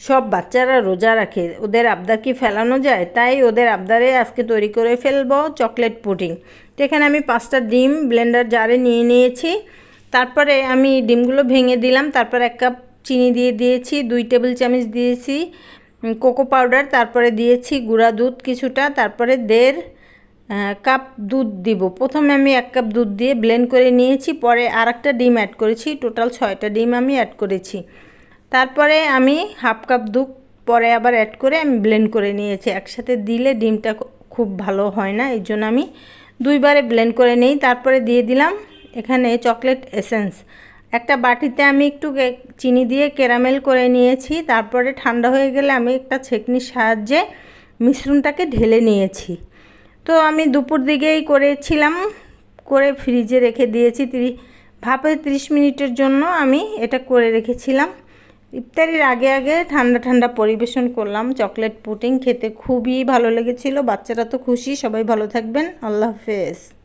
সব বাচ্চারা রোজা রাখে, ওদের আবদার কি ফেলানো যায়? তাই ওদের আবদারে আজকে তৈরি করে ফেলবো চকলেট পুডিং। তো এখানে আমি 5টা ডিম ব্লেন্ডার জারে নিয়ে নিয়েছি। তারপরে আমি ডিমগুলো ভেঙে দিলাম। তারপর 1 কাপ চিনি দিয়ে দিয়েছি, 2 টেবিল চামচ দিয়েছি কোকো পাউডার, তারপরে দিয়েছি গুঁড়া দুধ কিছুটা, তারপরে 1.5 কাপ দুধ দিব। প্রথমে আমি 1 কাপ দুধ দিয়ে ব্লেন্ড করে নিয়েছি, পরে আরেকটা ডিম অ্যাড করেছি, টোটাল 6টা ডিম আমি অ্যাড করেছি। তারপরে আমি 1/2 কাপ দুধ পরে আবার অ্যাড করে আমি ব্লেন্ড করে নিয়েছি। একসাথে দিলে ডিমটা খুব ভালো হয় না, এই জন্য আমি 2বারে ব্লেন্ড করে নিই। তারপরে দিয়ে দিলাম এখানে চকলেট এসেন্স। একটা বাটিতে আমি একটু চিনি দিয়ে ক্যারামেল করে নিয়েছি। তারপরে ঠান্ডা হয়ে গেলে আমি একটা ছেঁকনির সাহায্যে মিশ্রণটাকে ঢেলে নিয়েছি। তো আমি দুপুর দিকেই করেছিলাম, করে ফ্রিজে রেখে দিয়েছি। ভাপে 30 মিনিটের জন্য আমি এটা করে রেখেছিলাম। ইফতারির আগে আগে ঠান্ডা ঠান্ডা পরিবেশন করলাম চকলেট পুডিং। খেতে খুবই ভালো লেগেছিল, বাচ্চারা তো খুশি। সবাই ভালো থাকবেন, আল্লাহ হাফেজ।